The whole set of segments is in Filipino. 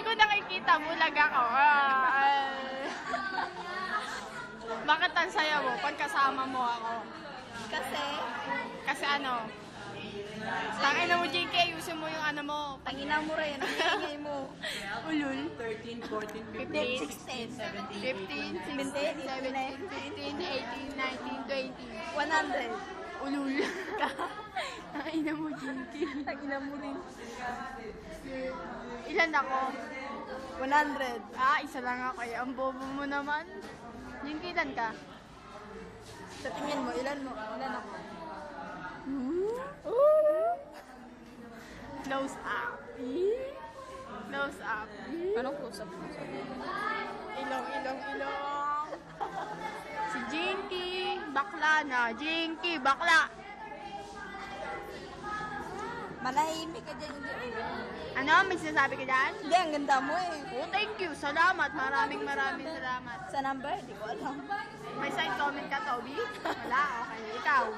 ko nakikita, bulag ako. Bakit ang saya mo pag kasama mo ako? Kasi ano? Tangina mo, JK, ayusin mo yung ano mo. Tangina mo rin, ang ingay mo. Ulul. 13, 14, 15, 15, 16, 17, 18, 19, 20. 100. Ulul. Tangina mo, JK. Tangina mo rin. Ilan ako? 100. Isa lang ako eh. Ang bobo mo naman. Yung ilan ka? Sa tingin mo, ilan ako? Close up. Close up. Anong close-up mo? Ilong. Si Jinky. Bakla na. Jinky, bakla. Manahimik ka dyan, hindi. Ano? May sinasabi ka dyan? Hindi, ang ganda mo eh. Oh, thank you. Salamat. Maraming salamat. Sa number, di ko alam. May side comment ka, Toby? Wala. Okay. Ikaw.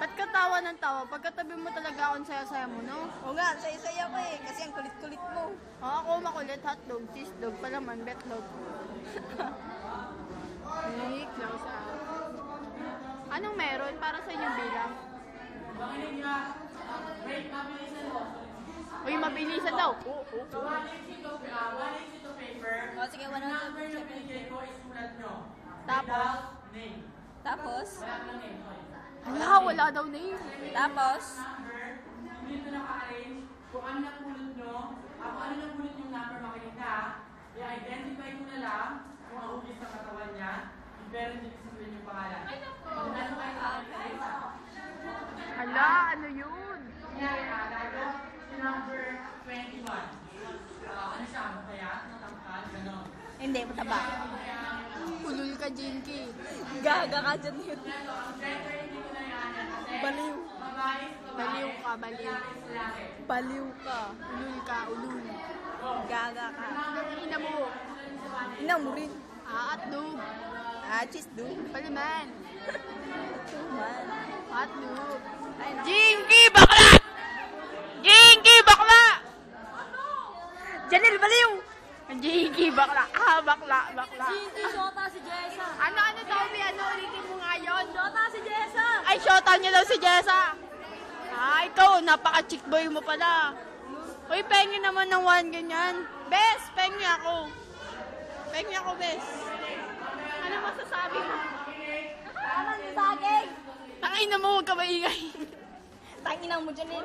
Ba't ka tawa ng tawa? Pagkatabi mo talaga akong saya-saya mo, no? O nga, saya-saya ko eh. Kasi ang kulit-kulit mo. Ako makulit. Hotdog, cheesedog pa naman. Betlog. Hey, close up. Anong meron para sa inyong bilang? Uy, mabilisan daw. So, 1 sheet of paper. O, sige, 100. Number na binigay ko, isulat nyo. Tapos? Name. Tapos? Wala nang name, sorry. Hala, wala daw name. Tapos? Number, hindi ito naka-arrange. Kung ano napulot nyo, kung ano napulot yung number makikita, i-identify ko na lang kung ahugis sa katawan niya, pero hindi sabihin yung pangalan. Kung ano kayo sa akin, Hala, ano yun? number 21. Ano siya? Kaya? Natangkal? Ganon. Hindi, mataba. Ulul ka, Jinky. Gaga ka dyan yun. Baliw. Baliw ka, baliw. Baliw ka. Ulul ka, ulul. Gaga ka. Ina mo. Ina mo rin. Hotdog. Cheese do. Paliman. Tuman. Hotdog. Ay, naku. Jinky, bakla! Jinky, bakla! Janelle, baliw! Jinky, bakla. Bakla. Shota si Jessa. Ano, Tommy? Ano, ulitin mo nga yun? Shota si Jessa. Ay, shota niya daw si Jessa. Ikaw, napaka-chick boy mo pala. Uy, pengi naman ng 1 ganyan. Bes, pengi ako. Bes. Ano masasabi mo? Aman yung saging. Tangina mo, huwag ka maingay. Tangina mo dyan eh.